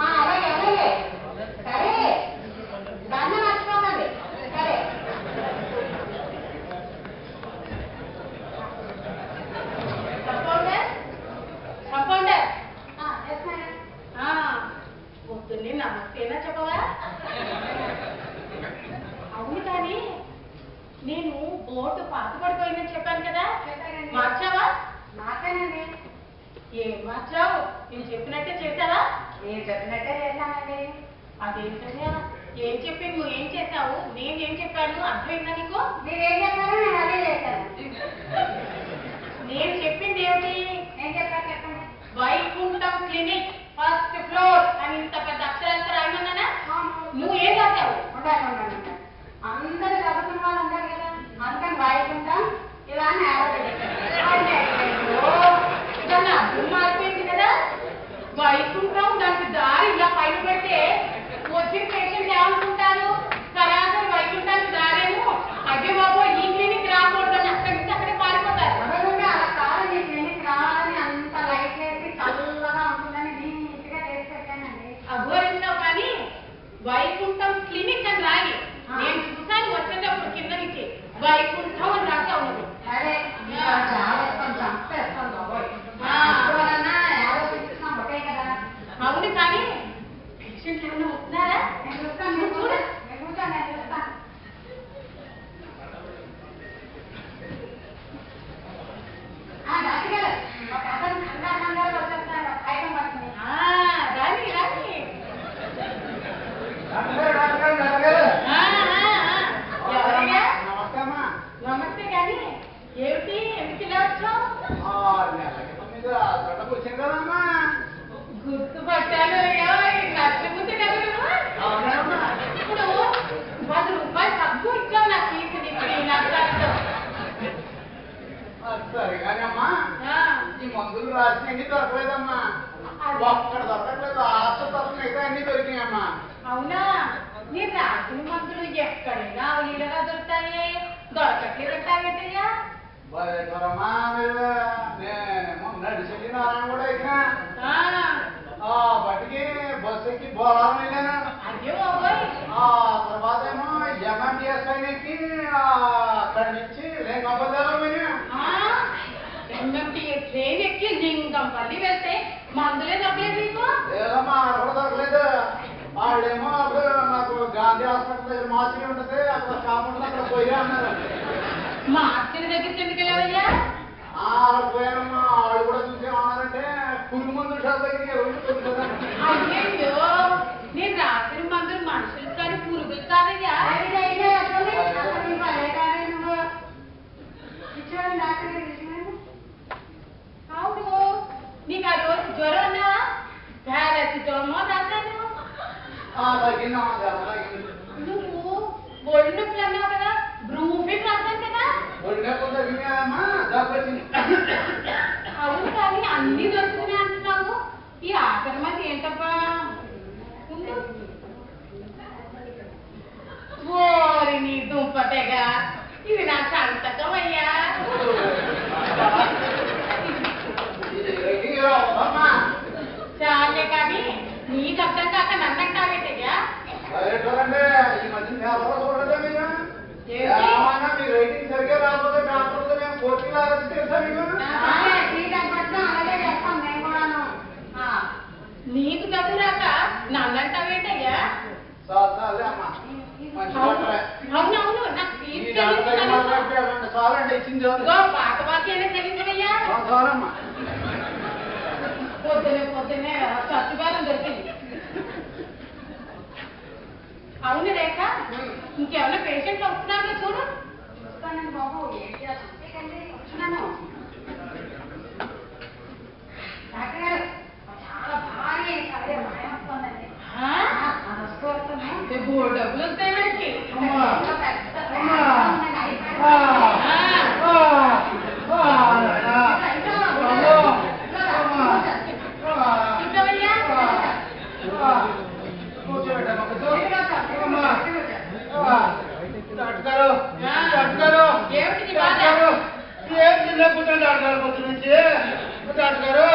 అలాగే అలాగే సరే దాన్ని మర్చిపోకండి సరే కంపౌండర్ కంపౌండర్ పొద్దున్నే నమస్తేనా చెప్పవా అవును కానీ నేను బోర్డు పాత పడిపోయిందని చెప్పాను కదా మార్చావా మార్చానండి ఏం మార్చావు నేను చెప్పినట్టే చేశావా నేను చెప్పినట్టే చేశానండి అదేంటయ్యా ఏం చెప్పి నువ్వు ఏం చేశావు నేనేం చెప్పాను అర్థమైందా నీకు మీరేం చెప్పారో నేను అదే చేశాను నేను చెప్పింది ఏమిటి నేను చెప్పాను చెప్పండి వైకుంఠం క్లినిక్ ఫస్ట్ ఫ్లోర్ అని ఇంత పెద్ద అక్షరాలతో రాయమన్నానా నువ్వు ఏం రాశావు అందరు చదువుకున్న వాళ్ళు ఉంటారు కదా అందుకని వైకుంఠం ఇలా మారిపోయింది కదా వైకుంఠం దానికి దారి ఇలా పైన పెడితే వచ్చిన పేషెంట్ ఏమనుకుంటారు సరాసరి వైకుంఠానికి దారేమో అదే బాబు ఈ క్లినిక్ రాకూడదని అక్కడి నుంచి అక్కడే పారిపోతారు అలా కాదు ఈ క్లినిక్ రావాలని అంత లైట్ వేసి చల్లగా ఉంటుందని నీట్గా చేసి పెట్టానండి అఘోరించావు కానీ వైకుంఠం క్లినిక్ అని రాయి నేను చూసాను వచ్చేటప్పుడు కింద నుంచి వైకుంఠం అని రాసా ఉన్నది అరే అవును కానీ పేషెంట్ ఏమైనా వస్తున్నారా చూడు రాని రాని నమస్తే కానీ ఏమిటి ఎందుకు ఇలా వచ్చావు గుర్తుపట్టాను నచ్చబుద్ధి కదా ఇప్పుడు 10 రూపాయలు తక్కువ ఇచ్చావు నాకు తీసుకుని సరే కానీ అమ్మా ఈ మందులు రాసినవి దొరకలేదమ్మా ఒక్కడ దొరకట్లేదు ఆసుపత్రి మిగతా అన్ని దొరికినాయమ్మా అవునా మీరు రాసిన మందులు ఎక్కడైనా అవలీలగా దొరుకుతాయి దొరకట్లేదంటావేటయ్యా దొరమ్మా మీరు నేనేమో నడిచెల్లి నారాయణ కూడా ఎక్కినా బట్టికి బస్సు ఎక్కి బోలారం వెళ్ళాను తర్వాత ఏమో ఎంఎండిఎస్ పైన ఎక్కి అక్కడి నుంచి లింగంపల్లి పోయినా ట్రైన్ ఎక్కి లింగంపల్లి వెళ్తే మందులే దొరకలేదు నీకు లేదమ్మా అక్కడ దొరకలేదు వాళ్ళేమో అప్పుడు నాకు గాంధీ హాస్పిటల్ దగ్గర మార్చి ఉంటుంది అక్కడ షాప్ ఉంటుంది అక్కడ పోయా అన్నారు మార్చిన దగ్గరికి ఎందుకు వెళ్ళావయ్యా అక్కడ పోయానమ్మా వాళ్ళు కూడా చూసేమన్నారంటే పురుగు మందుల షాప్ దగ్గరికి అయ్యో నేను రాసిన మందులు మనుషులు కానీ పురుగులు కాదయ్యా అవును నీకు ఆ రోజు జ్వరం పారాసిటమో రాశాను నువ్వు ఒళ్ళు నొప్పులు అన్నావు కదా బ్రూఫిన్ రాశాను కదా అవును కానీ అన్ని దొరుకుతున్నాయి అంటున్నావు ఈ ఆఖరి మంది ఏంటబ్బా ఓరి నీ దుంపతేగా ఇది నా సంతకం అయ్యా చాలే కానీ నీకు అర్థం కాక నన్నంటావేటయ్యా నీకు చదువు రాక నన్నంటావేటయ్యా అవునవును నాకు పాత వాక్యాన్ని చెల్లించవయ్యా పొద్దునే సత్తుగారం దొరికింది అవును రేఖ ఇంకేమన్నా పేషెంట్లు వస్తున్నారో చూడు చూస్తానండి బాబు ఏంటి వస్తున్నాను డాక్టర్ గారు చాలా భారీ అదే భయం వస్తుందండి డబ్బులు వస్తాయి మనకి ఏం చిన్న కూర్చొని డాక్టర్ పొద్దు నుంచి డాక్టర్ గారు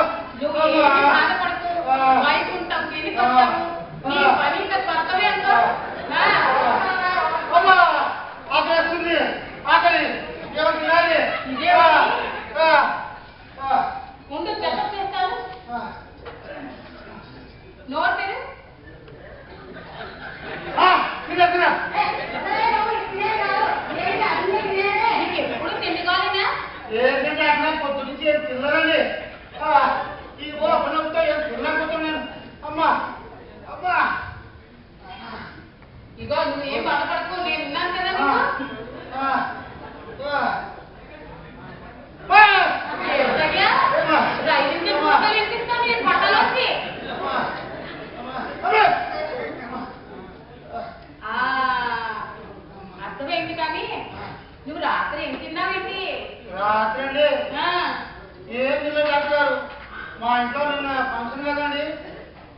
మా ఇంట్లో నిన్న ఫంక్షన్ కదండి,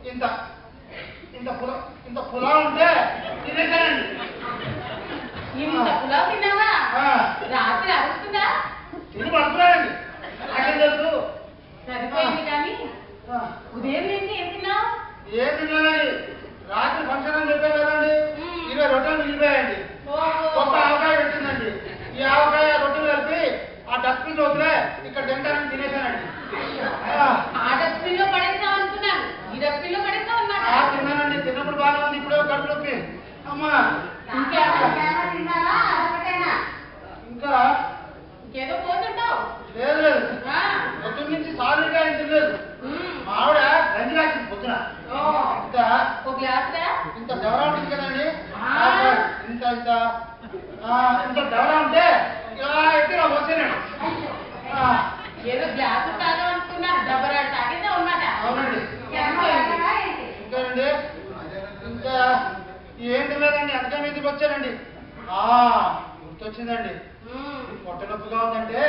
ఇంత ఇంత పులా ఇంత పులావ్ ఉంటే తినేసానండి. ఇంత పులావ్ తిన్నావా? రాత్రి అరుస్తుందా? తిని పడుతున్నానండి. నాకేం తెలుసు. సరిపోయింది కానీ ఉదయం నుంచి ఏం తిన్నావు? ఏం తిన్నానండి, రాత్రి ఫంక్షన్ అని చెప్పాను కదండి, 20 రొట్టెలు మిగిలిపోయాయండి. ఒక్క ఆవకాయ పెట్టిందండి. ఈ ఆవకాయ రొట్టెలు కలిపి ఆ డస్ట్బిన్ లో వదిలే ఇక్కడ తింటానని తినేసానండి. ఆ డస్ట్బిన్ లో పడేస్తావు అనుకున్నాను, ఈ డస్ట్బిన్ లో పడేస్తావు అన్నమాట. తిన్నానండి, తిన్నప్పుడు బాగా ఉంది, ఇప్పుడు కడుపులోకి. అమ్మా ఇంకా ఇంకేదో పోతుంటావు. లేదు లేదు, పొద్దున్న నుంచి సాలిడ్గా ఏం తినలేదు. మా ఆవిడ గంజి కాసింది పొద్దున. ఇంత ఒక గ్లాస్ ఇంత దవరా ఉంటుంది కదండి, ఇంత ఇంత ఇంత దవరా ఉంటే ఇలా ఎత్తి నాకు వచ్చానండి. ఏదో గ్లాసు తాగా అనుకున్నా, డబ్బరాడు తాగేదా ఉన్నమాట. అవునండి. ఇంకానండి ఇంకా ఏం తినలేదండి, అందుకే మీదకి వచ్చానండి. గుర్తొచ్చిందండి, పొట్ట నొప్పిగా ఉందంటే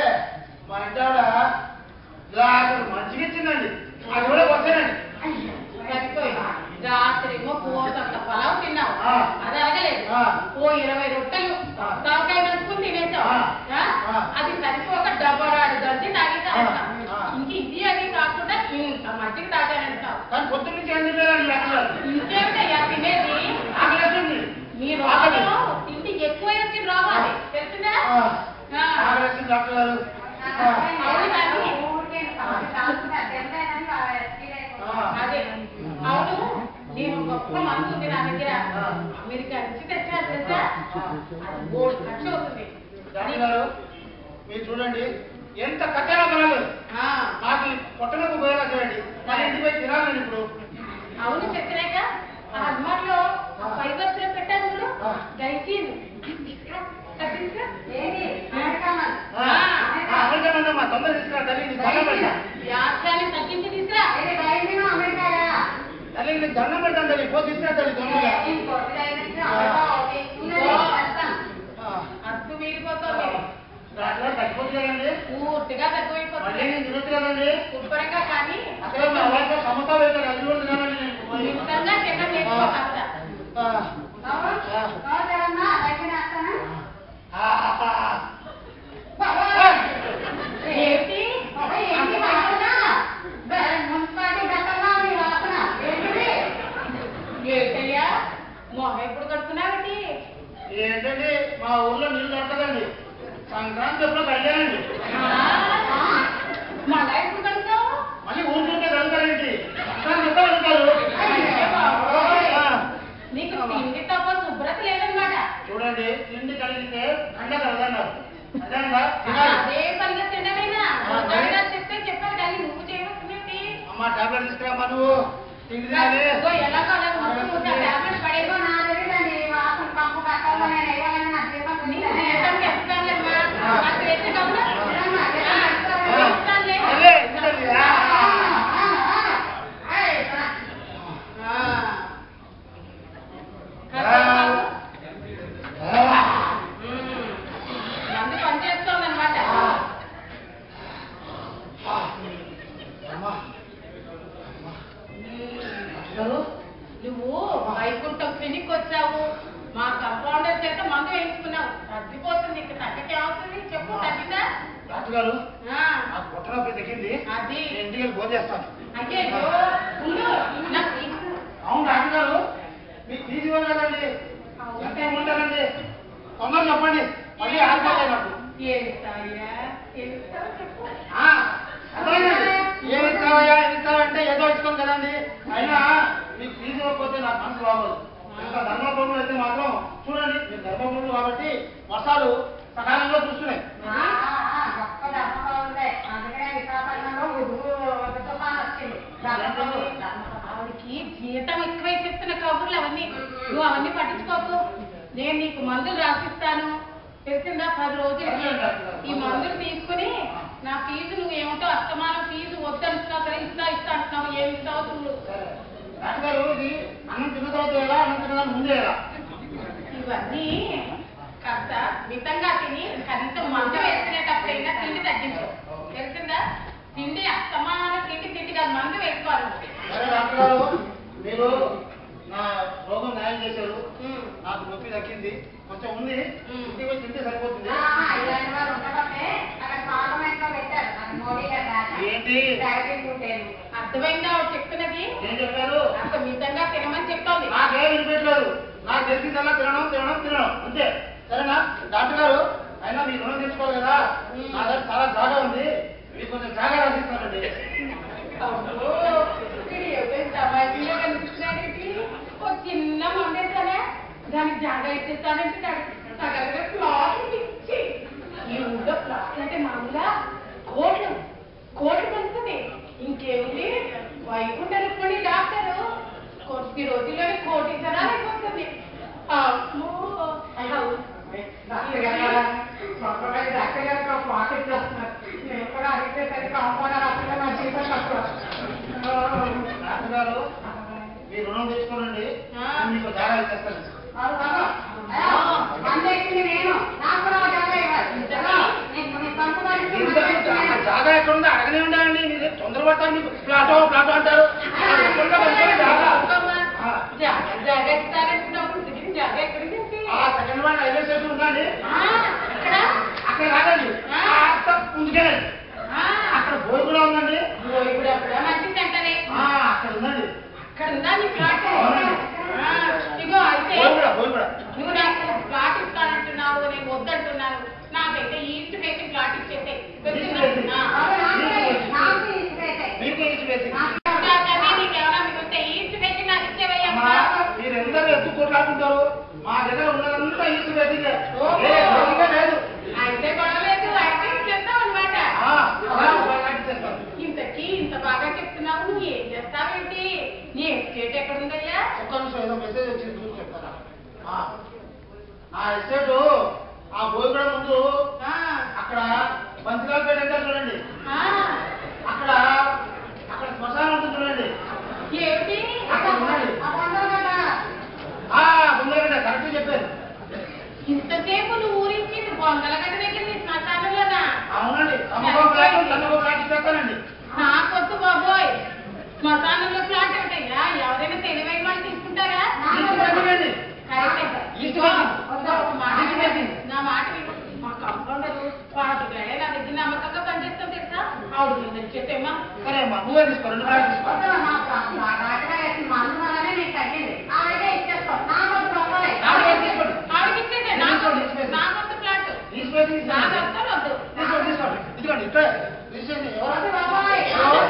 మా ఇంటి ఆవిడ గ్లాసు మంచిగా ఇచ్చిందండి, అది కూడా వచ్చానండి. రాత్రేమో పోతంత పొలావు తిన్నావు, అది అరగలేదు. ఓ 20 రొట్టెలు తలకాయ నంచుకుని తినేసావు. అది సరిపోక డబ్బరాడు గంజి తాగేసావు. ఇంక ఇది అది కాకుండా ఇంత మజ్జిగ తాగానంటావు. కానీ పొద్దున్న నుంచి ఏం తినలేదండి. ఇంకేమిటయ్యా తినేది? ఆకలేస్తుంది. మీ రోగంలో తిండి ఎక్కువ వచ్చిన రోగం అది తెలుసుదా? ఆకలేస్తుంది డాక్టర్ గారు. అవును కానీ అదే అవును, నేను గొప్ప మందు ఉంది నా దగ్గర, అమెరికా నుంచి తెచ్చాను తెలుసా? అది 3 ఖర్చు అవుతుంది. డాక్టర్ గారు మీరు చూడండి, ఎంత కట్టెలా కొనాలి, నాకు పొట్టనొప్పి పోయేలా చేయండి. మన ఇంటికి పోయి తినాలి నేను ఇప్పుడు. అవును చెప్పలేక ఆ అమ్మాయిలో ఫైబర్స్ లో పెట్టాను చూడు, గైసిన్ అమెరికా తొందర తీసుకురా తల్లి, వ్యాఖ్యాన్ని తగ్గించి తీసుకురా. తల్లి నీకు దండం పెడతాను తల్లి, పో తీసుకురా తల్లి తొందరగా. అద్దు మీరిపోతుంది, తగ్గిపోతుందండి, పూర్తిగా తగ్గిపోతుంది. నేను తినొచ్చు కదండి శుభ్రంగా. కానీ అసలు మా వాళ్ళతో సమస్య వేస్తారు, అది కూడా తినాలండి. నిజంగా చిన్న నేర్చుకోవాలి. ఏంటి ఏంటయ్యా మొహం ఎప్పుడు కడుతున్నావేంటి? ఏంటండి మా ఊర్లో నీళ్ళు దొరకదండి, సంక్రాంతి ఎప్పుడో కడిగానండి. మళ్ళా ఎప్పుడు కడుగుతావు? మళ్ళీ ఊరుకుంటే కలుగుతారేంటి, సంక్రాంతి ఎప్పుడో కలుగుతారు. నీకు తిండి తప్ప శుభ్రత లేదన్నమాట. చూడండి, తిండి కలిగితే కండ కలదన్నారు, అదే పనిగా తినడమేనా? చెప్తే చెప్పారు కానీ నువ్వు చేయవచ్చునేంటి? అమ్మ టాబ్లెట్ తీసుకురామ్మా, నువ్వు తిండి తినాలి. ఎలా టాబ్లెట్ పడేమో నా తెలియదండి, వాసన పంపు కట్టాలో నేను ఏమైనా మందు పనిచేస్తోందన్నమాట. నువ్వు వైకుంఠం క్లినిక్ వచ్చావు, మా కంపౌండర్ చేత మందు వేయించుకున్నావు, తగ్గిపోతుంది. ఇంకా తగ్గకే అవుతుంది చెప్పు, తగ్గిందా? డాక్టర్ గారు పొట్ట నొప్పి తగ్గింది, అది ఇంటికి వెళ్ళి భోజనం చేస్తాను. అయ్యో అవును డాక్టర్ గారు, మీకు ఫీజు ఇవ్వాలి కదండి, ఎంత ఇవ్వమంటారండి? తొందరగా చెప్పండి, మళ్ళీ ఆగిపోతాయి నాకు. ఏమి ఇస్తావయ్యా, ఏమి ఇస్తావంటే ఏదో ఇస్తాం కదండి, అయినా మీకు ఫీజు ఇవ్వకపోతే నాకు మనసు బాగోదు. ఇంకా ధర్మపురంలో అయితే మాత్రం చూడండి, మీరు ధర్మపురంలో కాబట్టి వర్షాలు సకాలంలో చూస్తున్నాయి. ఆవిడకి జీతం ఎక్కువై చెప్తున్న కబుర్లు అవన్నీ నువ్వు అవన్నీ పట్టించుకోకు. నేను నీకు మందులు రాసిస్తాను, తెలిసిందా? 10 రోజులకి ఈ మందులు తీసుకుని నా ఫీజు నువ్వు ఏమిటో అస్తమానం ఫీజు వద్దంటున్నావు సరే, ఇస్తా అంటున్నావు, ఏమి ఇస్తావు చూడు. డాక్టర్ గారు, ఇది అన్నం తిన్న తర్వాత ఎలా, అన్నం తినడానికి ముందే ఎలా? ఇవన్నీ కాస్త మితంగా తిని కనీసం మందు వేసుకునేటప్పుడైనా తిండి తగ్గించు, తెలిసిందా? తిండి అస్తమాన తిండి తిండి కాదు మందు వేసుకోవాలి. సరే డాక్టర్ గారు, మీరు నా రోగం న్యాయం చేశారు. నాకు నొప్పి తగ్గింది, కొంచెం ఉంది, ఇంటికి వచ్చి తింటే సరిపోతుంది. ఏంటి అర్థమైందా చెప్తున్నది? ఏం చెప్పారు? అంత మితంగా తినమని చెప్తోంది. నాకేం వినిపించలేదు. నాకు తెలిసిందల్లా తినడం తినడం తినడం అంతే. సరేనా డాక్టర్ గారు, అయినా మీ రుణం తెచ్చుకోవాలి కదా. నా దగ్గర చాలా జాగా ఉంది, మీకు కొంచెం జాగా రాసిస్తానండి. ఓ చిన్న మొండేసానే దానికి జాగా ఇచ్చేస్తానంటే ఇచ్చి ఈ ఊళ్ళో ప్లాట్ అంటే మామూలుగా కోట్లు కోట్లు కలుస్తుంది. ఇంకేముంది వైకుంఠ రుక్మిణి డాక్టరు కొద్ది రోజుల్లోనే కోటీశ్వరాలు అయిపోతుంది. డాక్టర్ గారు, మీ రుణం తెచ్చుకోనండి, మీకు జాగా ఇచ్చేస్తాను. జాగా ఎక్కడ ఉందో అడగనే ఉండాలండి. మీరు తొందరపడతారు, మీకు ప్లాటో ప్లాటో అంటారు. సెకండ్ వన్ రైల్వే స్టేషన్ ఉందండి, అక్కడ కాదండి, ముందుకెళ్ళండి. అక్కడ బోర్ కూడా ఉందండి, అక్కడ ఉందండి. అక్కడ ఉందా నీ ప్లాట్? ఇగో అయితే నువ్వు నాకు ప్లాట్ ఇస్తానంటున్నావు, నేను వద్దంటున్నాను. నాకైతే ఈస్ట్ ఫేసింగ్ ప్లాట్ ఇచ్చేస్తే నీకేమన్నా మిగిలితే ఈస్ట్ ఫేసింగ్ నాకు ఇచ్చేవయ్యా. మీరు ఎందరూ ఎక్కువ కొట్లాడుకుంటారు, మా దగ్గర ఉన్నదంతా ఈస్ట్ ఫేసింగ్ లేదు. అయితే గొడవలేదు, అయితే ఇచ్చేస్తావు అనమాట. ఇంతకీ ఇంత బాగా చెప్తున్నావు, నువ్వు ఏం చేస్తావేంటి? నీ ఎస్టేట్ ఎక్కడుందయ్యా? ఒక్క నిమిషం, ఏదో మెసేజ్ వచ్చింది చూసి చెప్తారా. నా ఎస్టేట్ ఆ బోయిగూడ ముందు అక్కడ బంతిలాల్పేట అంటే చూడండి, అక్కడ అక్కడ శ్మశానం ఉంటుంది చూడండి. ఏమిటి అక్కడ ఉండండి. బొందలగడ్డ కరెక్ట్ చెప్పారు. ఇంతసేపు నువ్వు ఊరించి బొందలగడ్డ దగ్గర నీ శ్మశానంలోనా? అవునండి, తమకో ప్లాట్ ఇచ్చేస్తానండి. నాకొద్దు బాబోయ్, శ్మశానంలో ప్లాట్ ఏమిటయ్యా? ఎవరైనా తెలివైన వాళ్ళు తీసుకుంటారా? నా మాట మా కంపౌండరు వాటికైనా నా దగ్గర నమ్మకంగా పనిచేస్తాం తెలుసా? ఆవిడ చెప్పేమా? సరే అమ్మా, నువ్వే తీసుకో, 2 ప్లాట్ తీసుకో. ఆవిడకి ఇచ్చేదే, నాకొద్దు ప్లాట్, నాకొద్దు వద్దు. తీసుకోండి, ఇదిగోండి ఇక్కడ తీసేయండి. ఎవరు